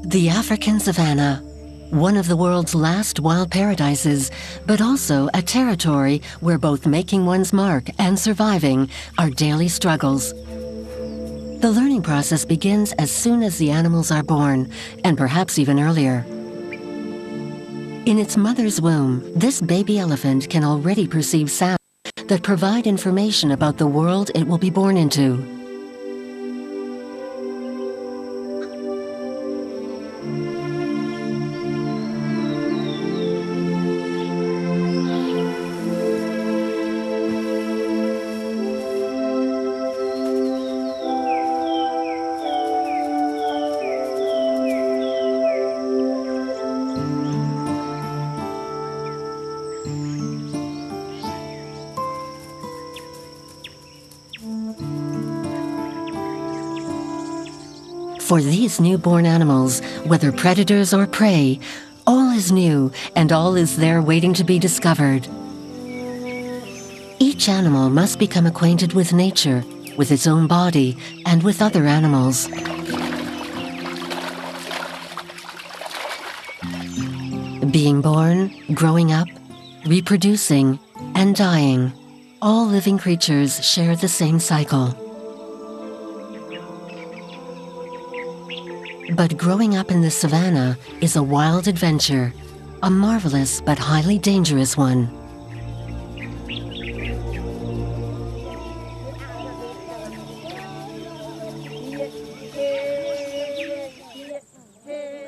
The African savanna, one of the world's last wild paradises, but also a territory where both making one's mark and surviving are daily struggles. The learning process begins as soon as the animals are born, and perhaps even earlier. In its mother's womb, this baby elephant can already perceive sounds that provide information about the world it will be born into. For these newborn animals, whether predators or prey, all is new and all is there waiting to be discovered. Each animal must become acquainted with nature, with its own body, and with other animals. Being born, growing up, reproducing, and dying, all living creatures share the same cycle. But growing up in the savannah is a wild adventure, a marvelous but highly dangerous one.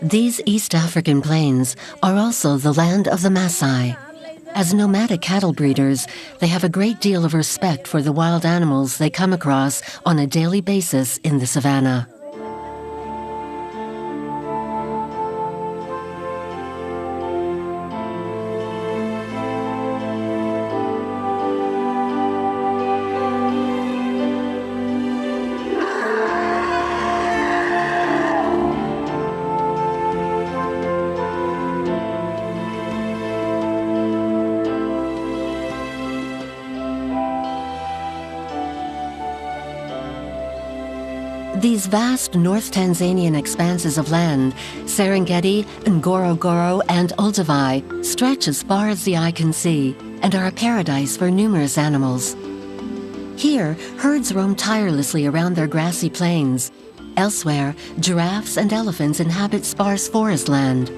These East African plains are also the land of the Maasai. As nomadic cattle breeders, they have a great deal of respect for the wild animals they come across on a daily basis in the savannah. These vast North Tanzanian expanses of land, Serengeti, Ngorongoro, and Olduvai, stretch as far as the eye can see and are a paradise for numerous animals. Here, herds roam tirelessly around their grassy plains. Elsewhere, giraffes and elephants inhabit sparse forest land.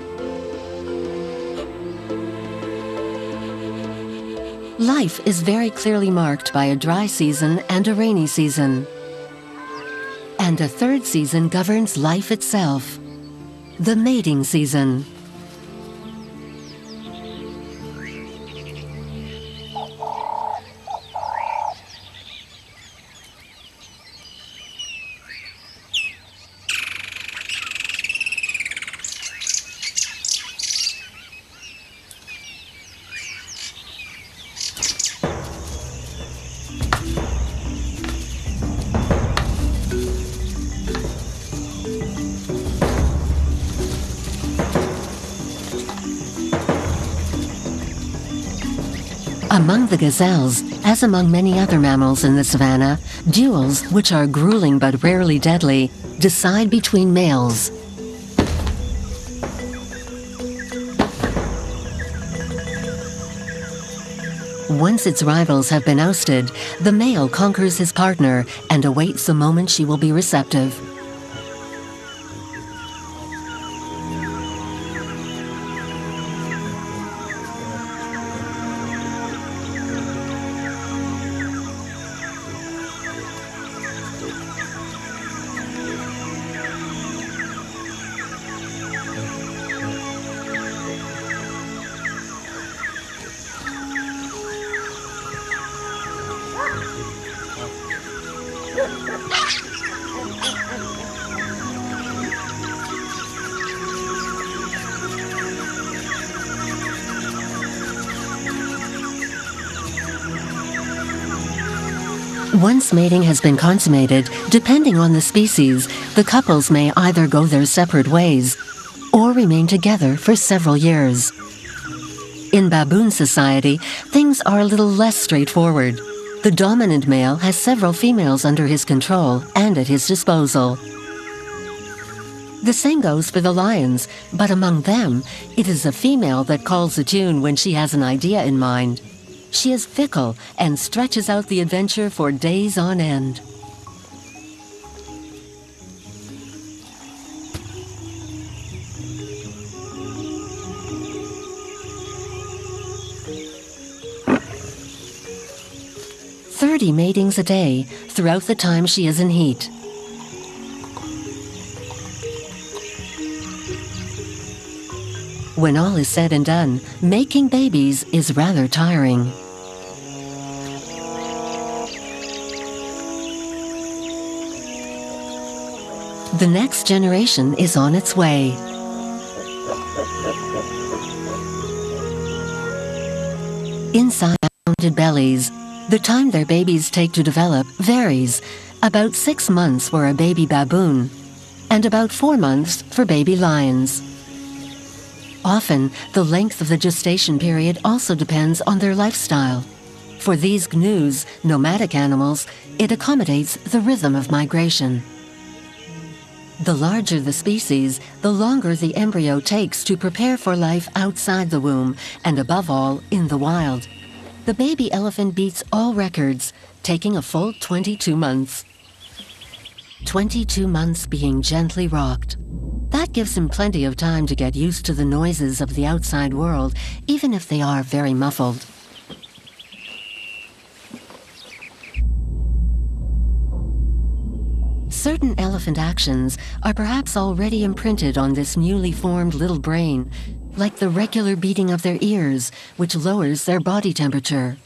Life is very clearly marked by a dry season and a rainy season. And a third season governs life itself, the mating season. Among the gazelles, as among many other mammals in the savannah, duels, which are grueling but rarely deadly, decide between males. Once its rivals have been ousted, the male conquers his partner and awaits the moment she will be receptive. Once mating has been consummated, depending on the species, the couples may either go their separate ways or remain together for several years. In baboon society, things are a little less straightforward. The dominant male has several females under his control and at his disposal. The same goes for the lions, but among them, it is a female that calls the tune when she has an idea in mind. She is fickle and stretches out the adventure for days on end. "30 matings a day throughout the time she is in heat. When all is said and done, making babies is rather tiring. The next generation is on its way. Inside rounded bellies, the time their babies take to develop varies. About 6 months for a baby baboon, and about 4 months for baby lions. Often, the length of the gestation period also depends on their lifestyle. For these gnus, nomadic animals, it accommodates the rhythm of migration. The larger the species, the longer the embryo takes to prepare for life outside the womb, and above all, in the wild. The baby elephant beats all records, taking a full 22 months. 22 months being gently rocked. That gives him plenty of time to get used to the noises of the outside world, even if they are very muffled. Certain elephant actions are perhaps already imprinted on this newly formed little brain, like the regular beating of their ears, which lowers their body temperature.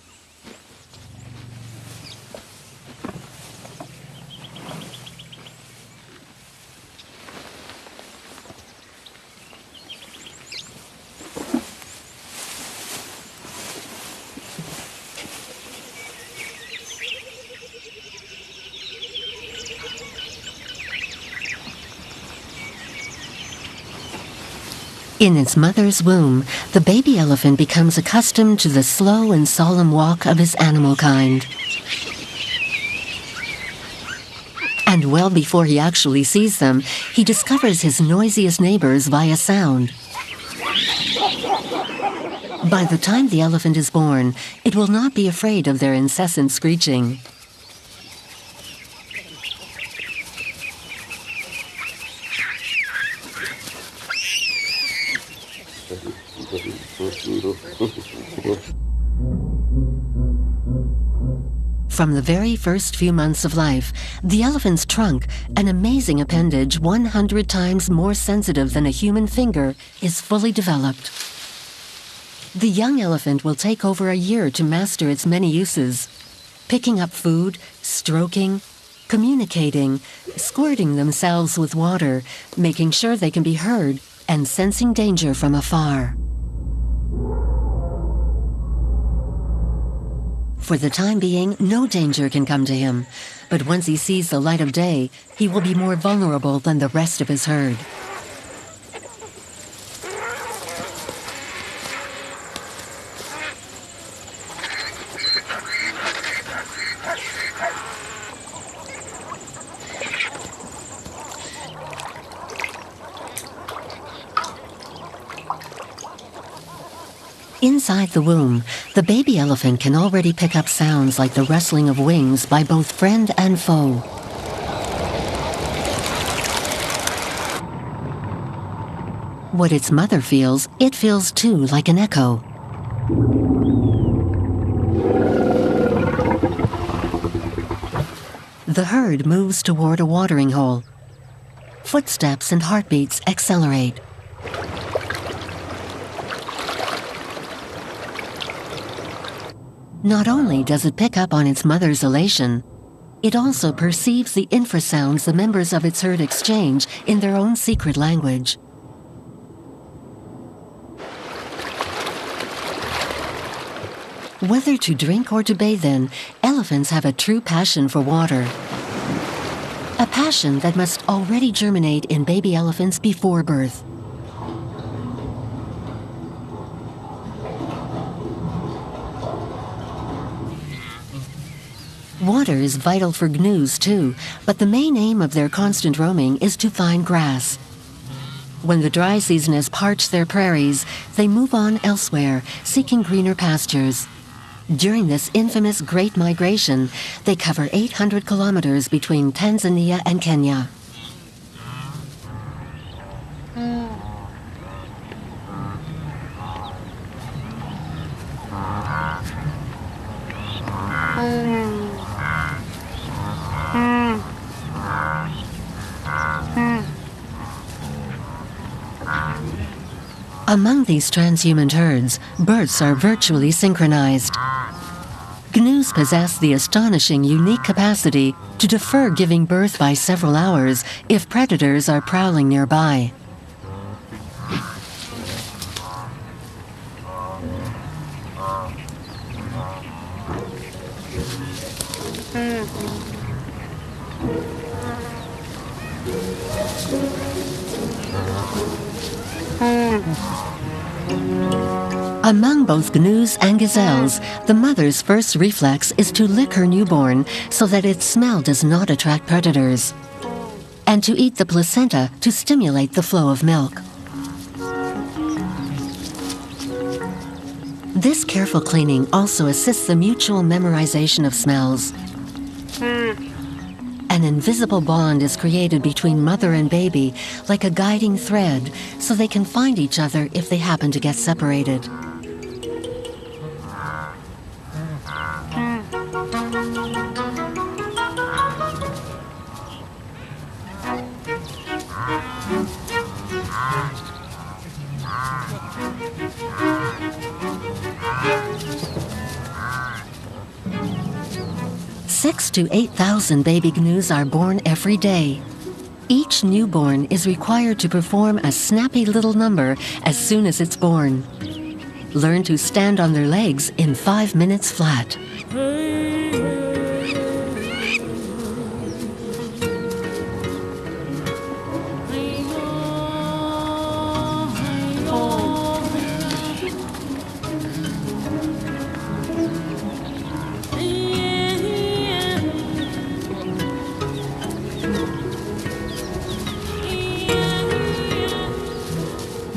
In its mother's womb, the baby elephant becomes accustomed to the slow and solemn walk of his animal kind. And well before he actually sees them, he discovers his noisiest neighbors via sound. By the time the elephant is born, it will not be afraid of their incessant screeching. From the very first few months of life, the elephant's trunk, an amazing appendage 100 times more sensitive than a human finger, is fully developed. The young elephant will take over a year to master its many uses, picking up food, stroking, communicating, squirting themselves with water, making sure they can be heard, and sensing danger from afar. For the time being, no danger can come to him, but once he sees the light of day, he will be more vulnerable than the rest of his herd. Inside the womb, the baby elephant can already pick up sounds like the rustling of wings by both friend and foe. What its mother feels, it feels too, like an echo. The herd moves toward a watering hole. Footsteps and heartbeats accelerate. Not only does it pick up on its mother's elation, it also perceives the infrasounds the members of its herd exchange in their own secret language. Whether to drink or to bathe in, elephants have a true passion for water. A passion that must already germinate in baby elephants before birth. Water is vital for gnus too, but the main aim of their constant roaming is to find grass. When the dry season has parched their prairies, they move on elsewhere, seeking greener pastures. During this infamous Great Migration, they cover 800 kilometers between Tanzania and Kenya. Among these transhuman herds, births are virtually synchronized. Gnus possess the astonishing unique capacity to defer giving birth by several hours if predators are prowling nearby. Among both gnus and gazelles, the mother's first reflex is to lick her newborn so that its smell does not attract predators, and to eat the placenta to stimulate the flow of milk. This careful cleaning also assists the mutual memorization of smells. An invisible bond is created between mother and baby, like a guiding thread, so they can find each other if they happen to get separated. Six to 8,000 baby gnus are born every day. Each newborn is required to perform a snappy little number as soon as it's born. Learn to stand on their legs in 5 minutes flat.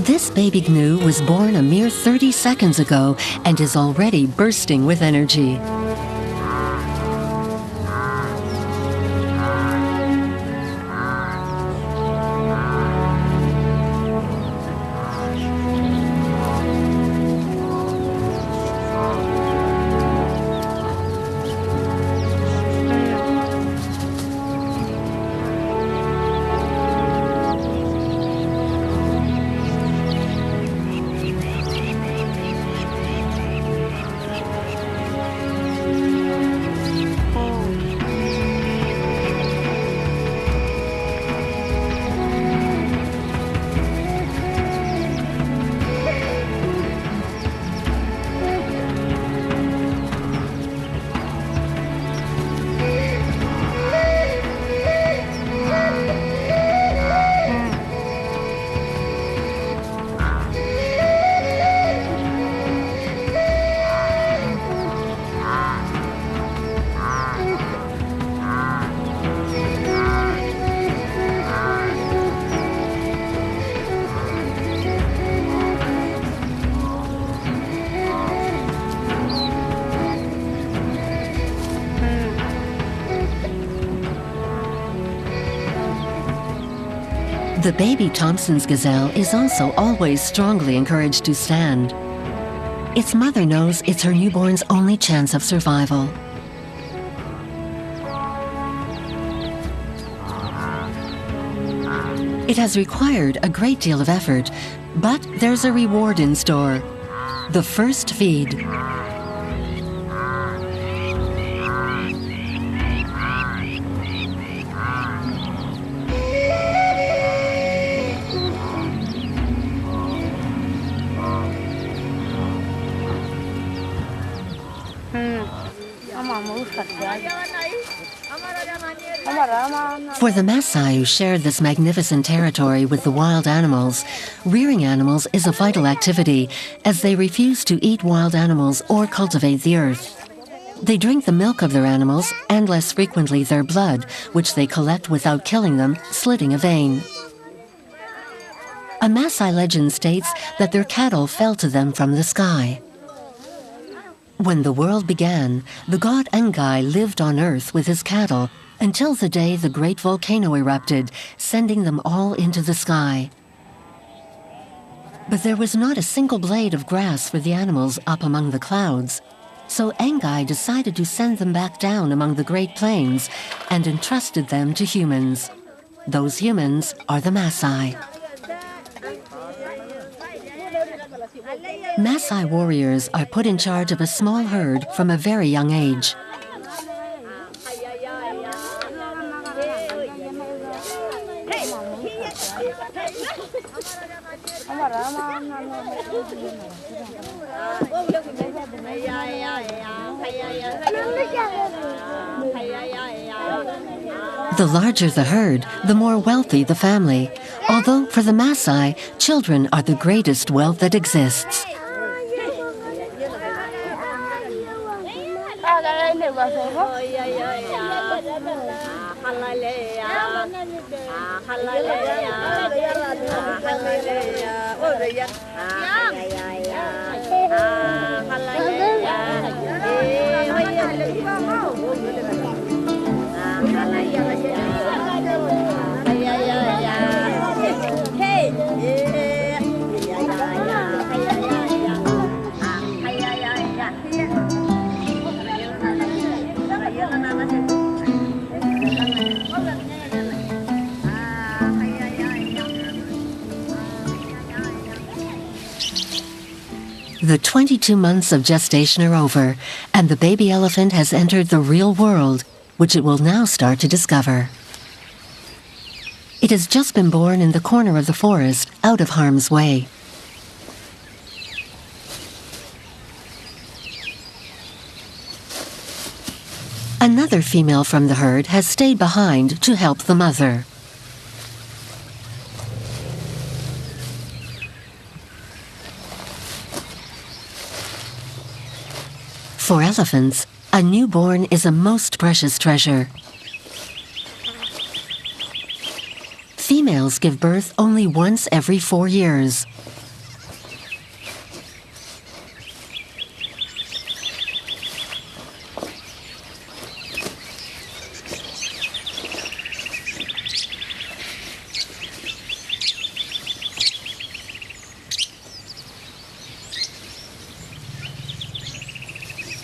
This baby gnu was born a mere 30 seconds ago and is already bursting with energy. The baby Thompson's gazelle is also always strongly encouraged to stand. Its mother knows it's her newborn's only chance of survival. It has required a great deal of effort, but there's a reward in store: the first feed. For the Maasai who share this magnificent territory with the wild animals, rearing animals is a vital activity, as they refuse to eat wild animals or cultivate the earth. They drink the milk of their animals, and less frequently their blood, which they collect without killing them, slitting a vein. A Maasai legend states that their cattle fell to them from the sky. When the world began, the god Engai lived on earth with his cattle until the day the great volcano erupted, sending them all into the sky. But there was not a single blade of grass for the animals up among the clouds, so Engai decided to send them back down among the Great Plains and entrusted them to humans. Those humans are the Maasai. Maasai warriors are put in charge of a small herd from a very young age. The larger the herd, the more wealthy the family. Although for the Maasai, children are the greatest wealth that exists. The 22 months of gestation are over, and the baby elephant has entered the real world, which it will now start to discover. It has just been born in the corner of the forest, out of harm's way. Another female from the herd has stayed behind to help the mother. For elephants, a newborn is a most precious treasure. Females give birth only once every 4 years.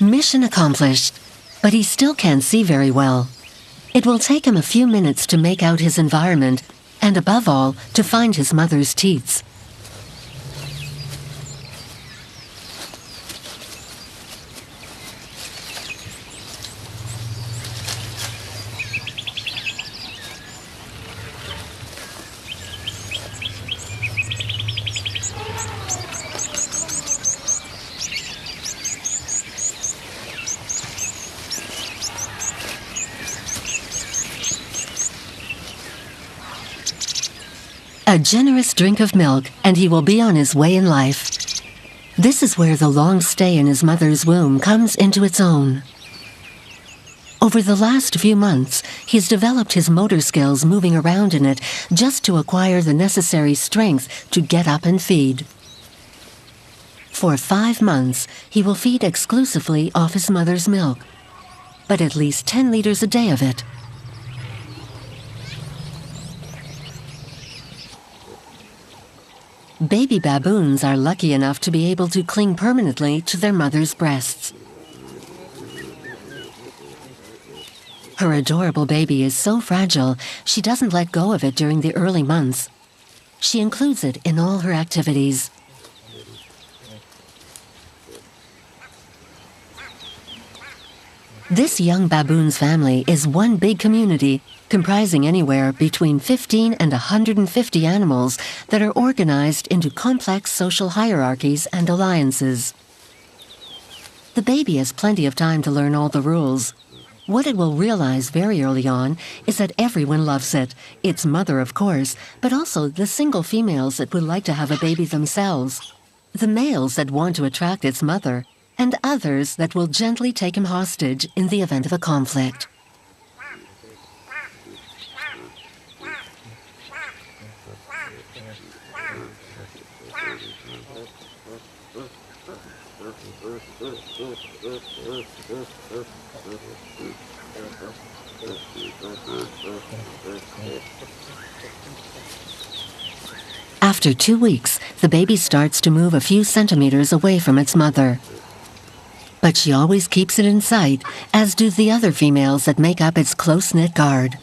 Mission accomplished, but he still can't see very well. It will take him a few minutes to make out his environment, and above all, to find his mother's teats. A generous drink of milk, and he will be on his way in life. This is where the long stay in his mother's womb comes into its own. Over the last few months, he's developed his motor skills moving around in it just to acquire the necessary strength to get up and feed. For 5 months, he will feed exclusively off his mother's milk, but at least 10 liters a day of it. Baby baboons are lucky enough to be able to cling permanently to their mother's breasts. Her adorable baby is so fragile, she doesn't let go of it during the early months. She includes it in all her activities. This young baboon's family is one big community comprising anywhere between 15 and 150 animals that are organized into complex social hierarchies and alliances. The baby has plenty of time to learn all the rules. What it will realize very early on is that everyone loves it, its mother of course, but also the single females that would like to have a baby themselves, the males that want to attract its mother, and others that will gently take him hostage in the event of a conflict. After 2 weeks, the baby starts to move a few centimeters away from its mother. But she always keeps it in sight, as do the other females that make up its close-knit guard.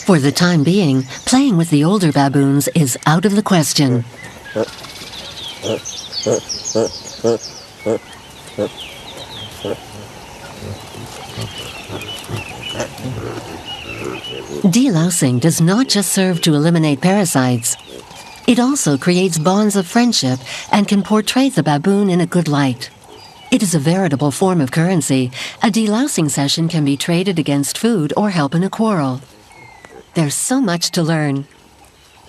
For the time being, playing with the older baboons is out of the question. Delousing does not just serve to eliminate parasites. It also creates bonds of friendship and can portray the baboon in a good light. It is a veritable form of currency. A delousing session can be traded against food or help in a quarrel. There's so much to learn.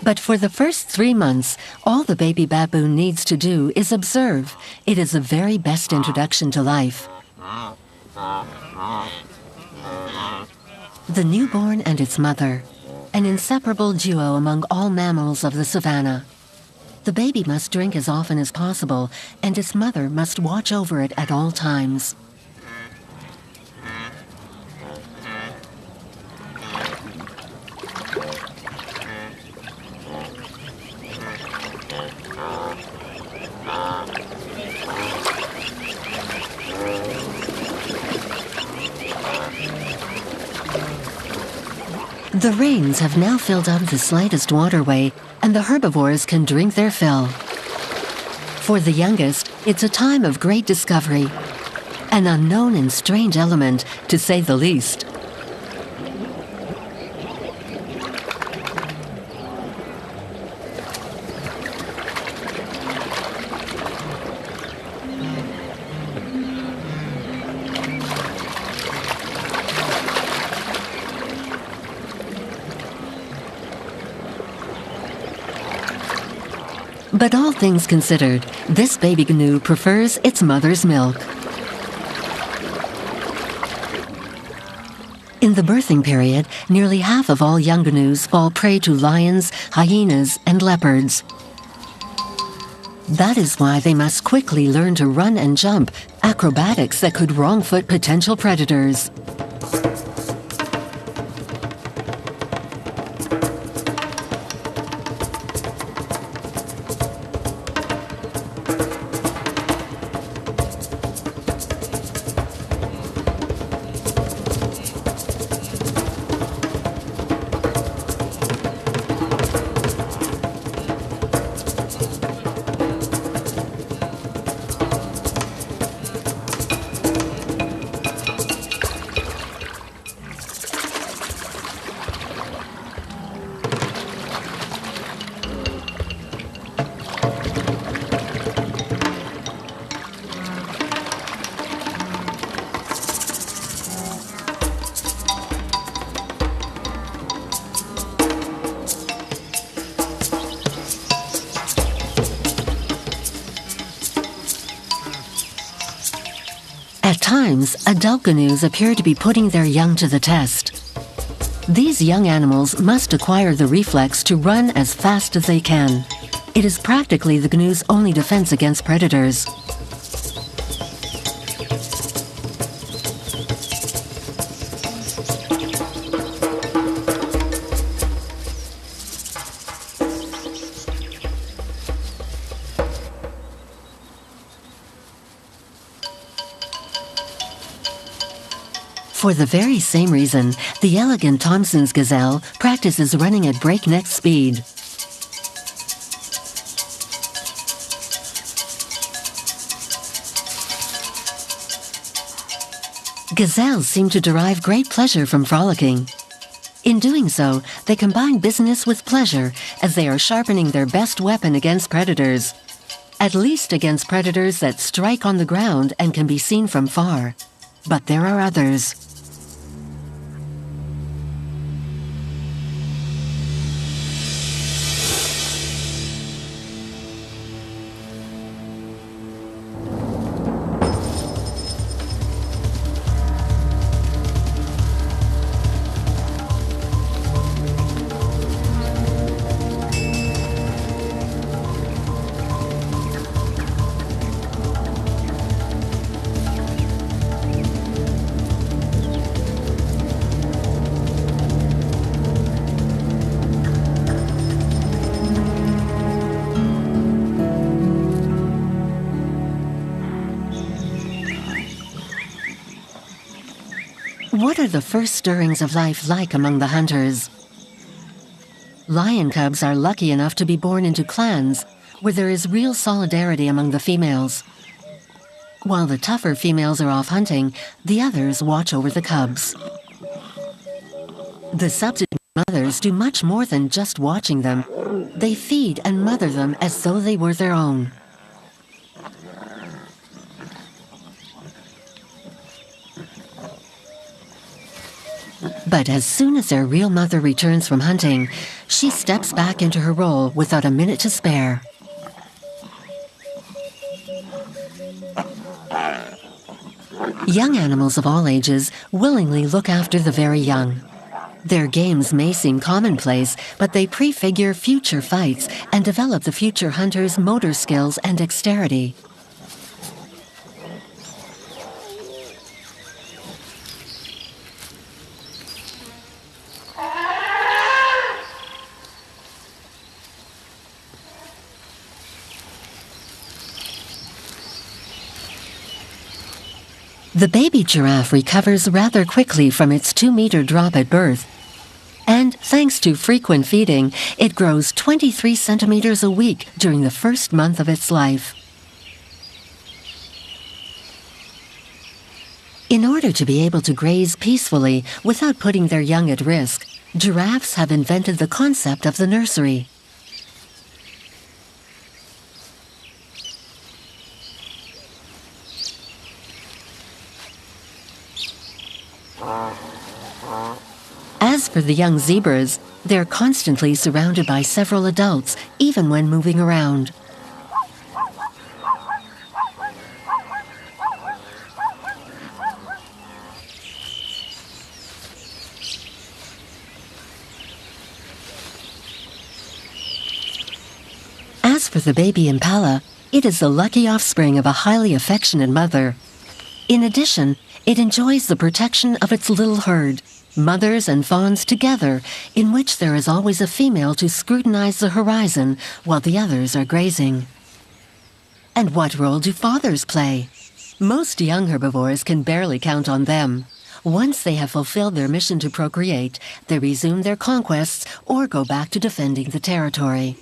But for the first 3 months, all the baby baboon needs to do is observe. It is the very best introduction to life. The newborn and its mother, an inseparable duo among all mammals of the savannah. The baby must drink as often as possible, and its mother must watch over it at all times. The rains have now filled out of the slightest waterway, and the herbivores can drink their fill. For the youngest, it's a time of great discovery, an unknown and strange element, to say the least. But all things considered, this baby gnu prefers its mother's milk. In the birthing period, nearly half of all young gnus fall prey to lions, hyenas, and leopards. That is why they must quickly learn to run and jump, acrobatics that could wrong-foot potential predators. At times, adult gnus appear to be putting their young to the test. These young animals must acquire the reflex to run as fast as they can. It is practically the gnu's only defense against predators. For the very same reason, the elegant Thompson's gazelle practices running at breakneck speed. Gazelles seem to derive great pleasure from frolicking. In doing so, they combine business with pleasure as they are sharpening their best weapon against predators. At least against predators that strike on the ground and can be seen from far. But there are others. What are the first stirrings of life like among the hunters? Lion cubs are lucky enough to be born into clans where there is real solidarity among the females. While the tougher females are off hunting, the others watch over the cubs. The subsequent mothers do much more than just watching them. They feed and mother them as though they were their own. But as soon as their real mother returns from hunting, she steps back into her role without a minute to spare. Young animals of all ages willingly look after the very young. Their games may seem commonplace, but they prefigure future fights and develop the future hunter's motor skills and dexterity. The baby giraffe recovers rather quickly from its 2-meter drop at birth. And thanks to frequent feeding, it grows 23 centimeters a week during the first month of its life. In order to be able to graze peacefully without putting their young at risk, giraffes have invented the concept of the nursery. As for the young zebras, they're constantly surrounded by several adults, even when moving around. As for the baby impala, it is the lucky offspring of a highly affectionate mother. In addition, it enjoys the protection of its little herd, mothers and fawns together, in which there is always a female to scrutinize the horizon while the others are grazing. And what role do fathers play? Most young herbivores can barely count on them. Once they have fulfilled their mission to procreate, they resume their conquests or go back to defending the territory.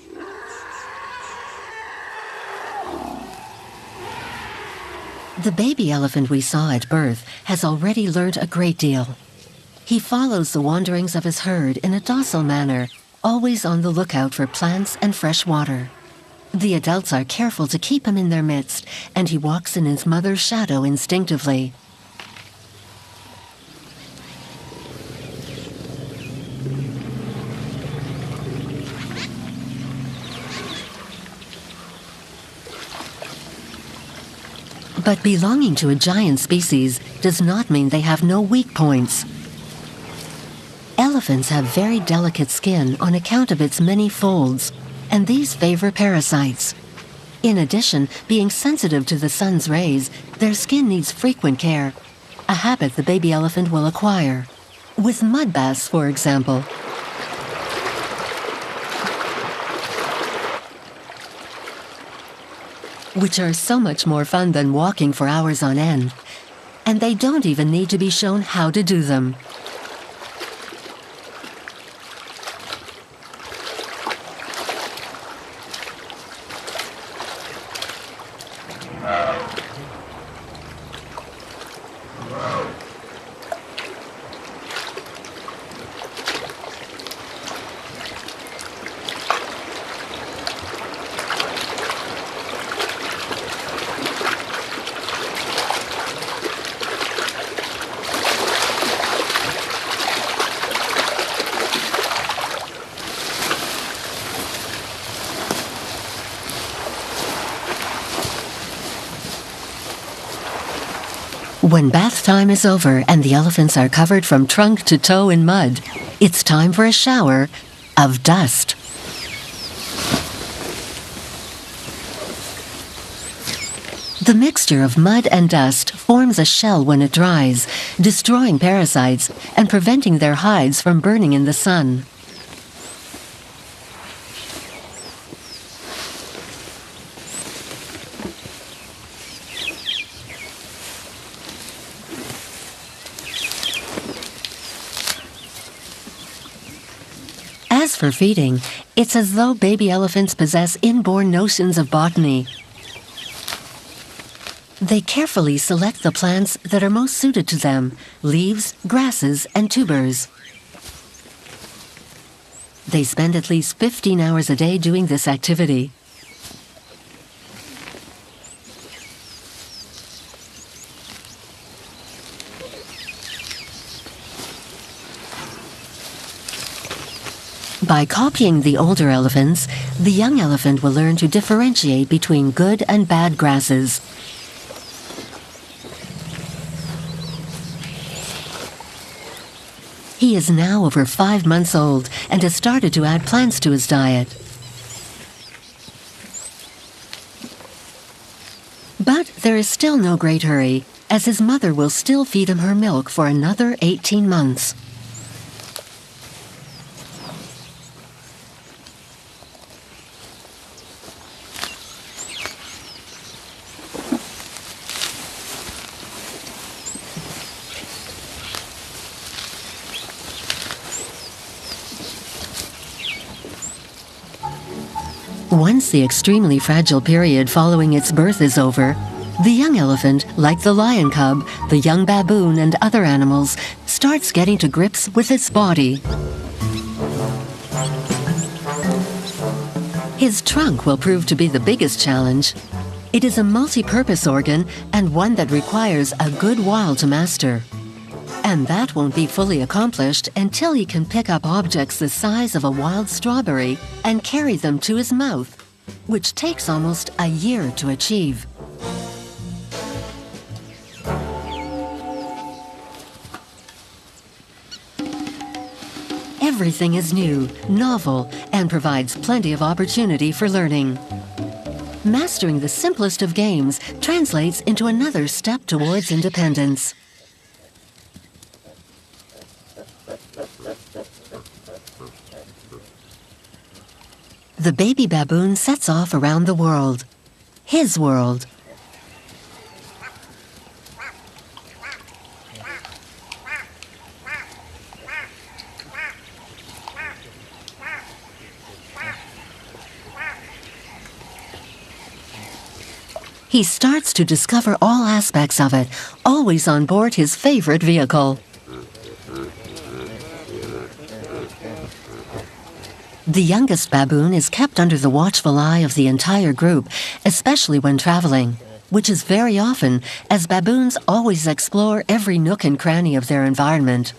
The baby elephant we saw at birth has already learned a great deal. He follows the wanderings of his herd in a docile manner, always on the lookout for plants and fresh water. The adults are careful to keep him in their midst, and he walks in his mother's shadow instinctively. But belonging to a giant species does not mean they have no weak points. Elephants have very delicate skin on account of its many folds, and these favor parasites. In addition, being sensitive to the sun's rays, their skin needs frequent care, a habit the baby elephant will acquire. With mud baths, for example. Which are so much more fun than walking for hours on end. And they don't even need to be shown how to do them. When bath time is over and the elephants are covered from trunk to toe in mud, it's time for a shower of dust. The mixture of mud and dust forms a shell when it dries, destroying parasites and preventing their hides from burning in the sun. As for feeding, it's as though baby elephants possess inborn notions of botany. They carefully select the plants that are most suited to them: leaves, grasses, and tubers. They spend at least 15 hours a day doing this activity. By copying the older elephants, the young elephant will learn to differentiate between good and bad grasses. He is now over 5 months old and has started to add plants to his diet. But there is still no great hurry, as his mother will still feed him her milk for another 18 months. Once the extremely fragile period following its birth is over, the young elephant, like the lion cub, the young baboon, and other animals, starts getting to grips with its body. His trunk will prove to be the biggest challenge. It is a multi-purpose organ and one that requires a good while to master. And that won't be fully accomplished until he can pick up objects the size of a wild strawberry and carry them to his mouth, which takes almost a year to achieve. Everything is new, novel, and provides plenty of opportunity for learning. Mastering the simplest of games translates into another step towards independence. The baby baboon sets off around the world. His world. He starts to discover all aspects of it, always on board his favorite vehicle. The youngest baboon is kept under the watchful eye of the entire group, especially when traveling, which is very often, as baboons always explore every nook and cranny of their environment.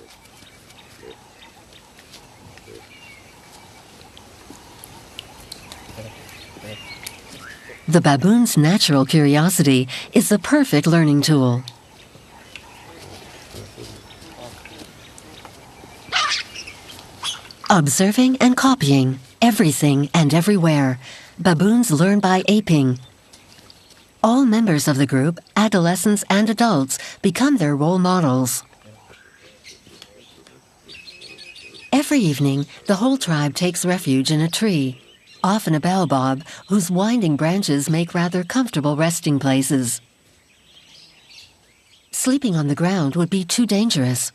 The baboon's natural curiosity is the perfect learning tool. Observing and copying, everything and everywhere. Baboons learn by aping. All members of the group, adolescents and adults, become their role models. Every evening, the whole tribe takes refuge in a tree, often a baobab, whose winding branches make rather comfortable resting places. Sleeping on the ground would be too dangerous.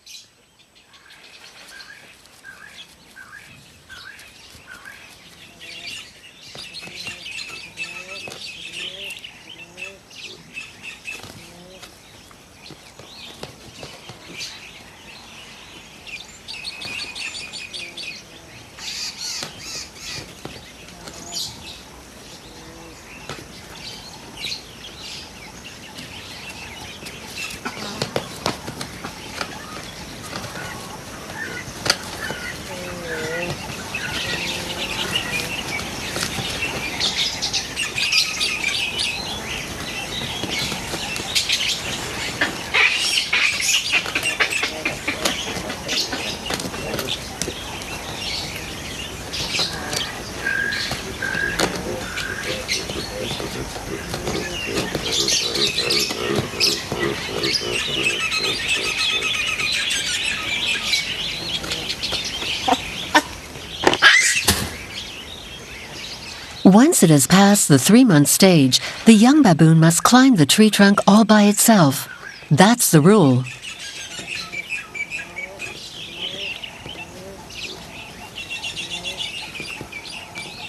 Once it has passed the 3-month stage, the young baboon must climb the tree trunk all by itself. That's the rule.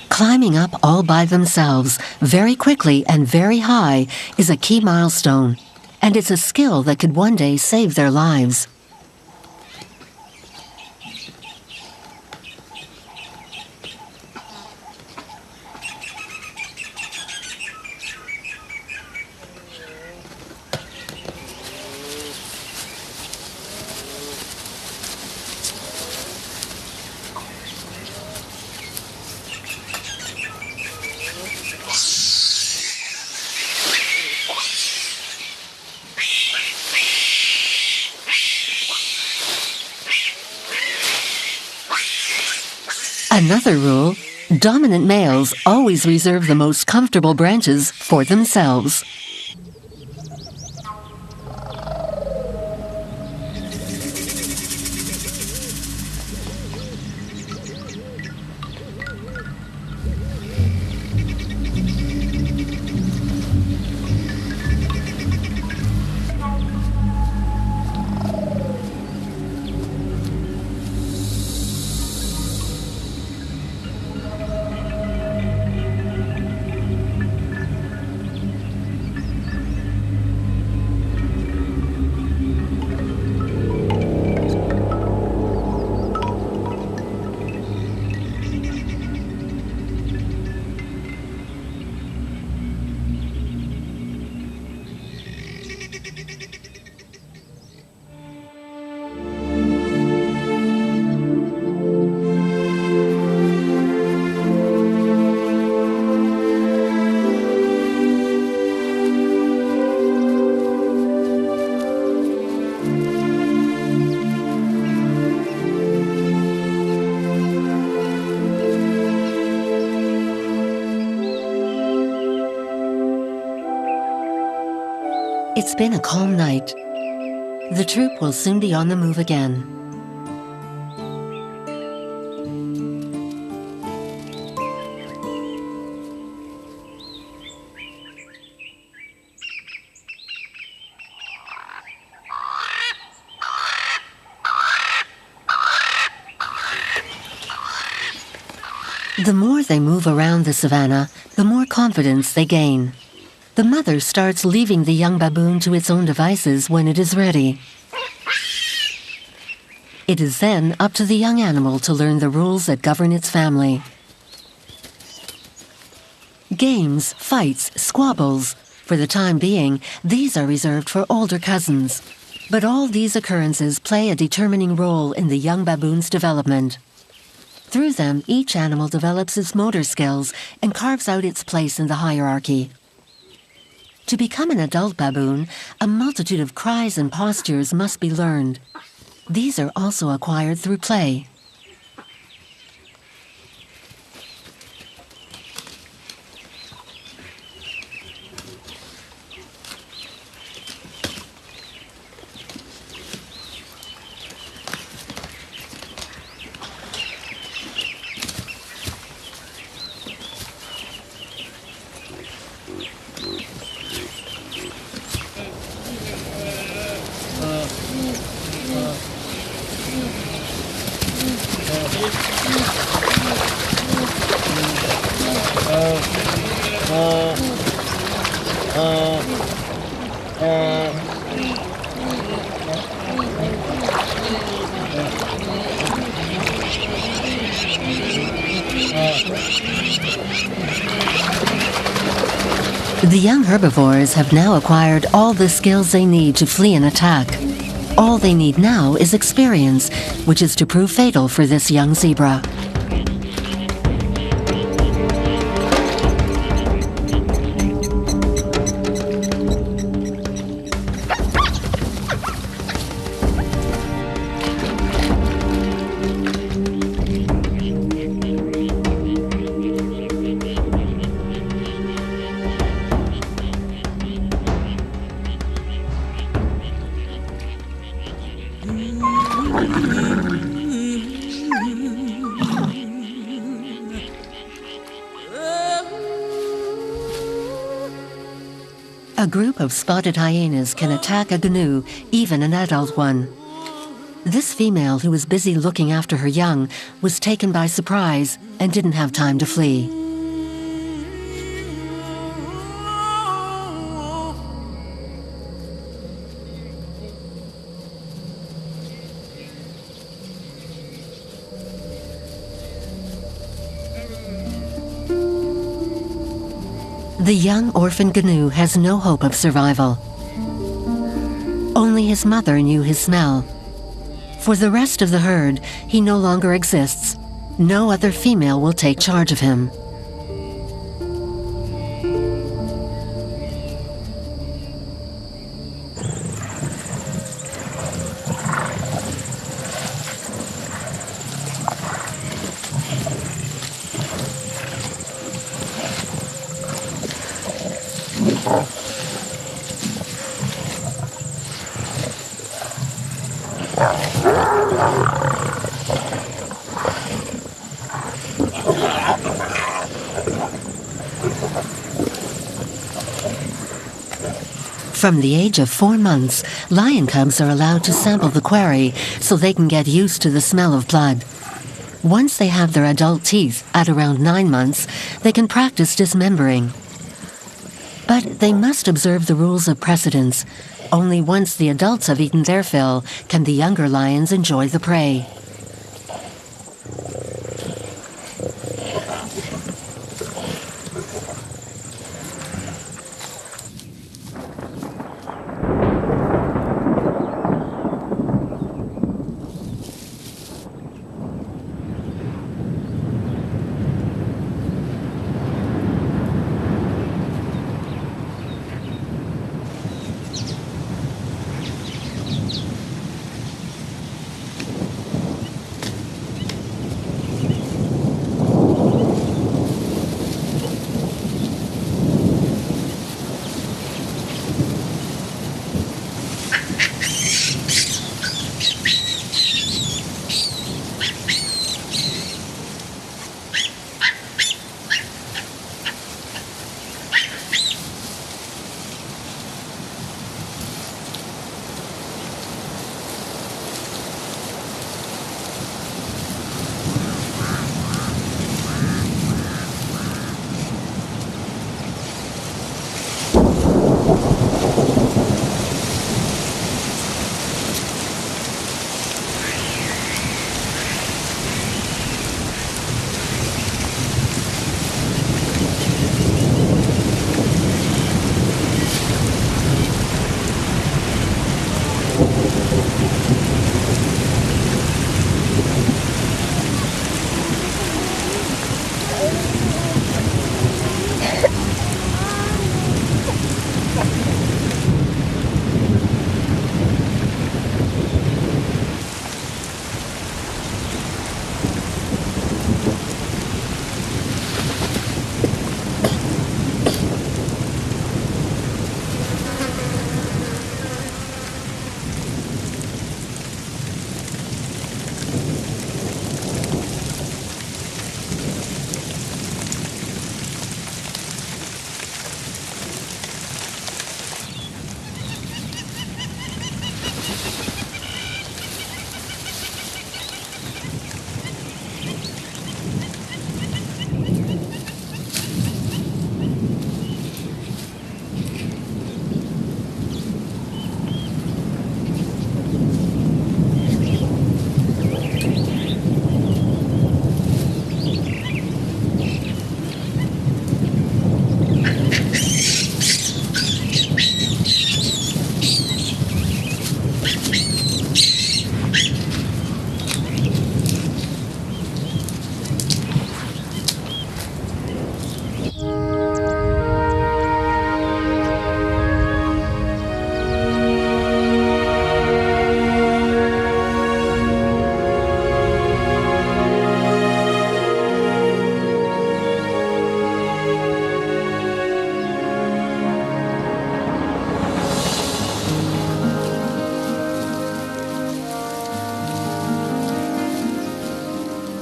Climbing up all by themselves, very quickly and very high, is a key milestone, and it's a skill that could one day save their lives. Another rule, dominant males always reserve the most comfortable branches for themselves. It's been a calm night. The troop will soon be on the move again. The more they move around the savannah, the more confidence they gain. The mother starts leaving the young baboon to its own devices when it is ready. It is then up to the young animal to learn the rules that govern its family. Games, fights, squabbles. For the time being, these are reserved for older cousins. But all these occurrences play a determining role in the young baboon's development. Through them, each animal develops its motor skills and carves out its place in the hierarchy. To become an adult baboon, a multitude of cries and postures must be learned. These are also acquired through play. The young herbivores have now acquired all the skills they need to flee an attack. All they need now is experience, which is to prove fatal for this young zebra. group of spotted hyenas can attack a gnu, even an adult one. This female, who was busy looking after her young, was taken by surprise and didn't have time to flee. The young orphan gnu has no hope of survival. Only his mother knew his smell. For the rest of the herd, he no longer exists. No other female will take charge of him. From the age of 4 months, lion cubs are allowed to sample the quarry so they can get used to the smell of blood. Once they have their adult teeth, at around 9 months, they can practice dismembering. But they must observe the rules of precedence. Only once the adults have eaten their fill can the younger lions enjoy the prey.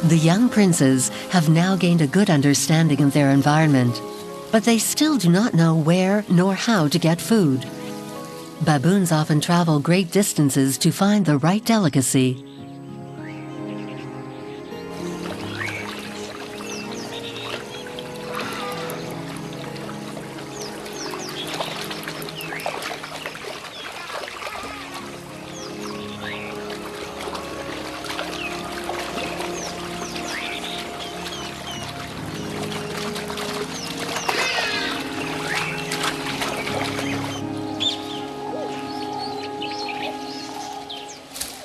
The young princes have now gained a good understanding of their environment. But they still do not know where nor how to get food. Baboons often travel great distances to find the right delicacy.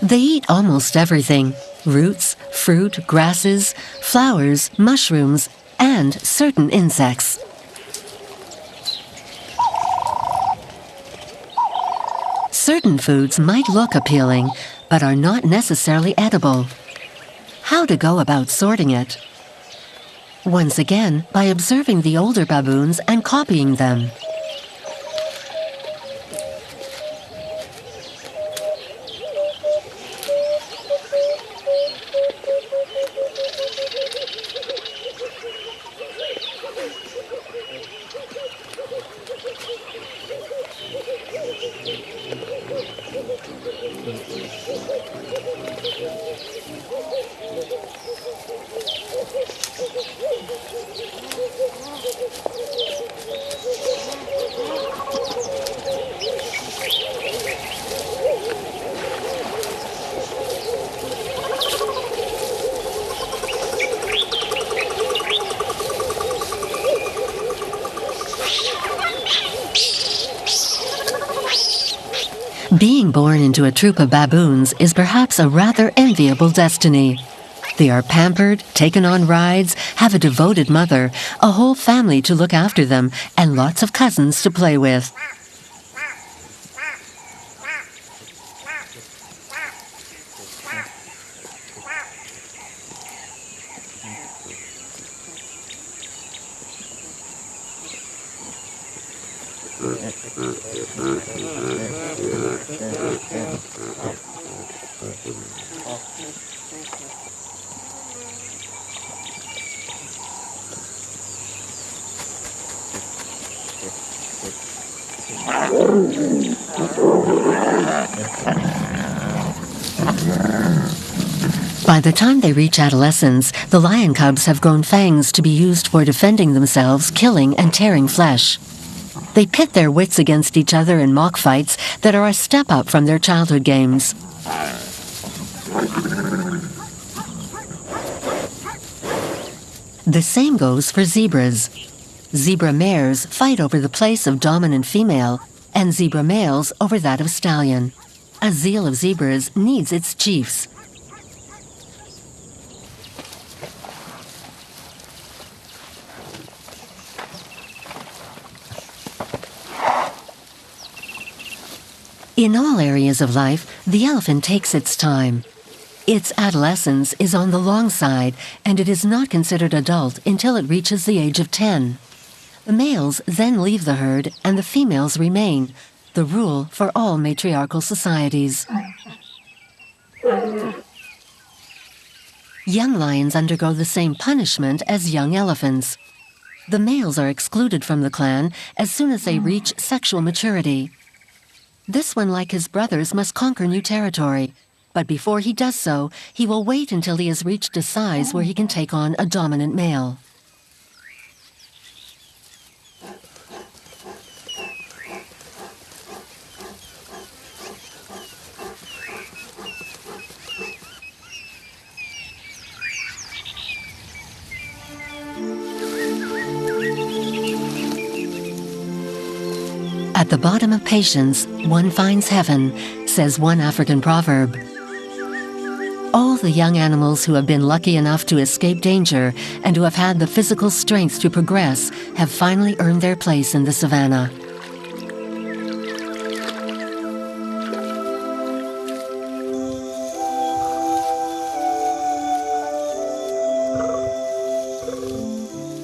They eat almost everything: roots, fruit, grasses, flowers, mushrooms, and certain insects. Certain foods might look appealing, but are not necessarily edible. How to go about sorting it? Once again, by observing the older baboons and copying them. Being born into a troop of baboons is perhaps a rather enviable destiny. They are pampered, taken on rides, have a devoted mother, a whole family to look after them, and lots of cousins to play with. By the time they reach adolescence, the lion cubs have grown fangs to be used for defending themselves, killing and tearing flesh. They pit their wits against each other in mock fights that are a step up from their childhood games. The same goes for zebras. Zebra mares fight over the place of dominant female, and zebra males over that of stallion. A zeal of zebras needs its chiefs. In all areas of life, the elephant takes its time. Its adolescence is on the long side, and it is not considered adult until it reaches the age of 10. The males then leave the herd, and the females remain, the rule for all matriarchal societies. Young lions undergo the same punishment as young elephants. The males are excluded from the clan as soon as they reach sexual maturity. This one, like his brothers, must conquer new territory. But before he does so, he will wait until he has reached a size where he can take on a dominant male. At the bottom of patience, one finds heaven, says one African proverb. All the young animals who have been lucky enough to escape danger and who have had the physical strength to progress have finally earned their place in the savannah.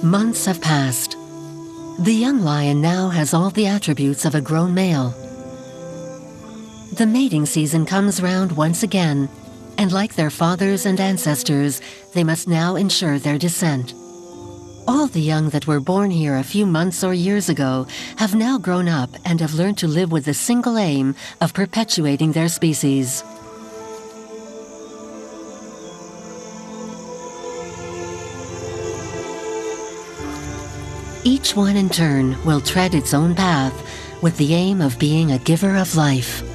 Months have passed. The young lion now has all the attributes of a grown male. The mating season comes round once again, and like their fathers and ancestors, they must now ensure their descent. All the young that were born here a few months or years ago have now grown up and have learned to live with the single aim of perpetuating their species. Each one in turn will tread its own path with the aim of being a giver of life.